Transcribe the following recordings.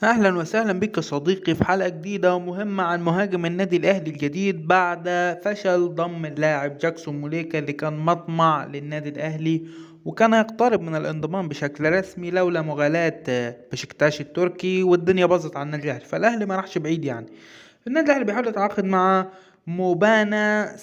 اهلا وسهلا بك يا صديقي في حلقة جديدة ومهمة عن مهاجم النادي الاهلي الجديد بعد فشل ضم اللاعب جاكسون موليكا اللي كان مطمع للنادي الاهلي، وكان يقترب من الانضمام بشكل رسمي لولا مغالاة بشكتاش التركي، والدنيا باظت على النادي الاهلي. فالاهلي ما راحش بعيد يعني. النادي الاهلي بيحاول يتعاقد مع موبانا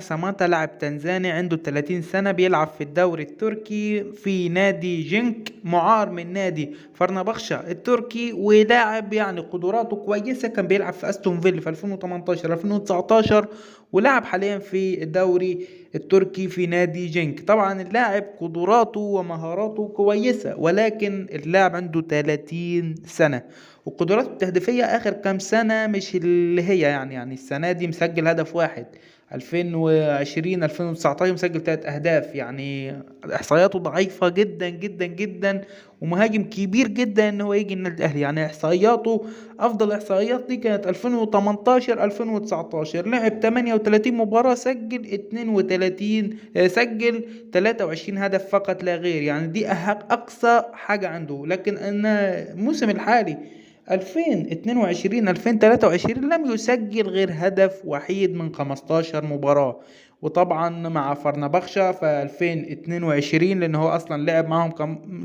ساماتا لاعب تنزاني عنده 30 سنة، بيلعب في الدوري التركي في نادي جنك، معار من نادي فرنبخشة التركي، ولاعب يعني قدراته كويسة. كان بيلعب في استون فيلا في 2018 2019، ولعب حاليا في الدوري التركي في نادي جنك. طبعا اللاعب قدراته ومهاراته كويسة، ولكن اللاعب عنده 30 سنة، وقدراته التهديفية آخر كام سنة مش اللي هي يعني السنة دي مسجل هدف واحد. 2020 2019 مسجل 3 أهداف، يعني إحصائياته ضعيفة جدا جدا جدا، ومهاجم كبير جدا إن هو يجي النادي الأهلي. يعني إحصائياته أفضل إحصائيات دي كانت 2018 2019، لعب 38 مباراة، سجل 32 سجل 23 هدف فقط لا غير. يعني دي أقصى حاجة عنده. لكن أن الموسم الحالي 2022 2023 لم يسجل غير هدف وحيد من 15 مباراة. وطبعا مع فرنبخشة في 2022، لأن هو أصلا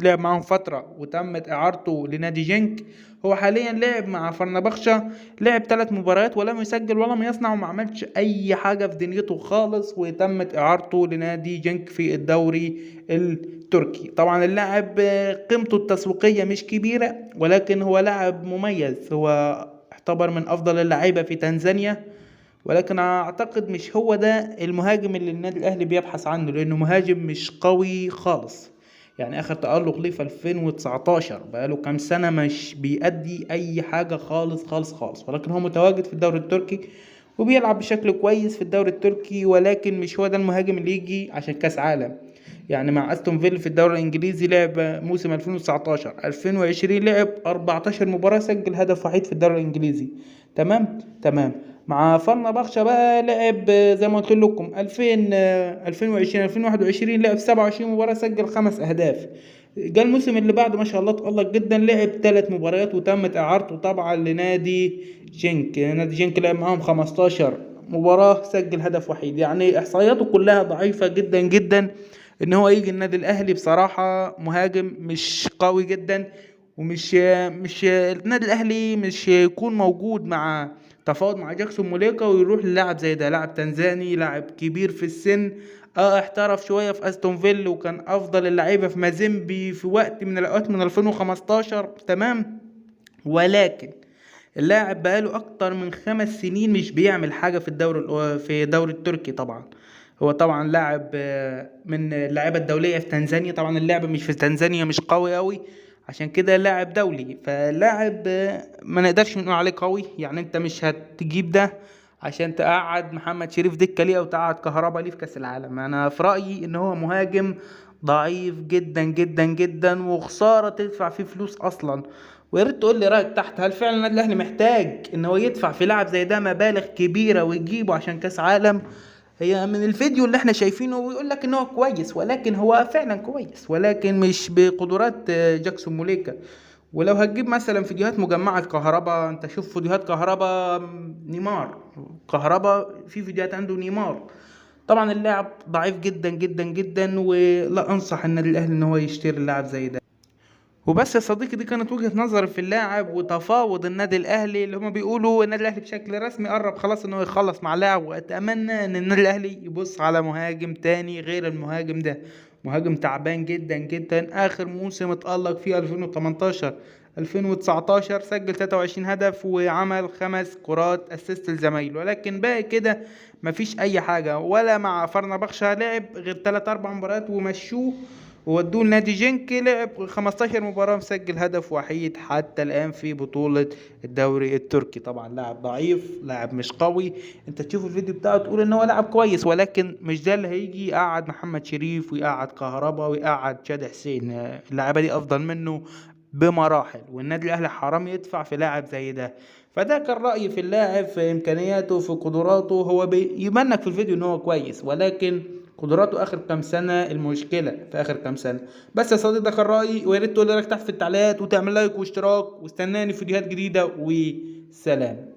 لعب معهم فترة وتمت إعارته لنادي جنك. هو حاليا لعب مع فرنبخشة، لعب 3 مباريات ولم يسجل ولم يصنع وما عملش أي حاجة في دنيته خالص، وتمت إعارته لنادي جنك في الدوري التركي. طبعا اللاعب قيمته التسويقية مش كبيرة، ولكن هو لاعب مميز. هو اعتبر من افضل اللعيبة في تنزانيا، ولكن اعتقد مش هو ده المهاجم اللي النادي الاهلي بيبحث عنه، لانه مهاجم مش قوي خالص. يعني اخر تألق ليه في 2019، بقاله كام سنة مش بيأدي اي حاجة خالص خالص خالص. ولكن هو متواجد في الدوري التركي وبيلعب بشكل كويس في الدوري التركي، ولكن مش هو ده المهاجم اللي يجي عشان كاس عالم. يعني مع استون فيلا في الدوري الانجليزي لعب موسم 2019 2020، لعب 14 مباراة، سجل هدف وحيد في الدوري الانجليزي. تمام تمام. مع فارنبخشة بقى لعب زي ما قلت لكم 2000 2020 2021، لعب 27 مباراة، سجل 5 أهداف. جاء الموسم اللي بعده ما شاء الله تألق جدا، لعب 3 مباريات وتمت إعارته طبعا لنادي جنك. نادي جنك لعب معاهم 15 مباراة، سجل هدف وحيد. يعني إحصائياته كلها ضعيفة جدا جدا. إن هو يجي النادي الأهلي بصراحة مهاجم مش قوي جدا، ومش النادي الأهلي مش يكون موجود مع تفاوض مع جاكسون موليكا ويروح للاعب زي ده. لاعب تنزاني، لاعب كبير في السن، احترف شوية في استون فيل، وكان افضل اللعيبة في مازيمبي في وقت من الاوقات من 2015. تمام. ولكن اللاعب بقاله اكتر من 5 سنين مش بيعمل حاجة في في الدوري التركي. طبعا هو طبعا لاعب من اللعيبة الدولية في تنزانيا. طبعا اللاعب مش في تنزانيا مش قوي قوي، عشان كده لاعب دولي. فلاعب ما نقدرش نقول عليه قوي. يعني انت مش هتجيب ده عشان تقعد محمد شريف دكة ليه او تقعد كهربا ليه في كأس العالم. انا في رأيي ان هو مهاجم ضعيف جدا جدا جدا، وخسارة تدفع فيه فلوس اصلا. ويا ريت تقول لي رايك تحت، هل فعلا النادي الاهلي محتاج ان هو يدفع في لاعب زي ده مبالغ كبيره ويجيبه عشان كاس عالم؟ هي من الفيديو اللي احنا شايفينه بيقول لك ان هو كويس، ولكن هو فعلا كويس ولكن مش بقدرات جاكسون موليكا. ولو هتجيب مثلا فيديوهات مجمعة كهربا، انت شوف فيديوهات كهربا، نيمار كهربا في فيديوهات عنده نيمار. طبعا اللاعب ضعيف جدا جدا جدا، ولا انصح النادي الاهلي ان هو يشتري اللاعب زي ده. وبس يا صديقي، دي كانت وجهة نظري في اللاعب وتفاوض النادي الاهلي، اللي هما بيقولوا النادي الاهلي بشكل رسمي قرب خلاص ان هو يخلص مع لاعب. واتمنى ان النادي الاهلي يبص على مهاجم تاني غير المهاجم ده. مهاجم تعبان جدا جدا، اخر موسم اتألق فيه 2018 2019، سجل 23 هدف وعمل 5 كرات اسيست لزمايله، ولكن باقي كده مفيش اي حاجة. ولا مع فرنبخشة لعب غير 3 4 مباريات ومشوه وودوه لنادي جنكي، لعب 15 مباراة، مسجل هدف وحيد حتى الآن في بطولة الدوري التركي. طبعا لاعب ضعيف، لاعب مش قوي. انت تشوف الفيديو بتاعه تقول ان هو لاعب كويس، ولكن مش ده اللي هيجي يقعد محمد شريف ويقعد كهربا ويقعد شادي حسين. اللعيبة دي افضل منه بمراحل، والنادي الاهلي حرام يدفع في لاعب زي ده. فده كان رأيي في اللاعب، في امكانياته، في قدراته. هو بيبان لك في الفيديو ان هو كويس، ولكن قدراته اخر كام سنه، المشكله في اخر كام سنه. بس يا صديقي ده كان رايي، ويا ريت تقول لي رايك تحت في التعليقات، وتعمل لايك واشتراك، واستناني في فيديوهات جديده، وسلام.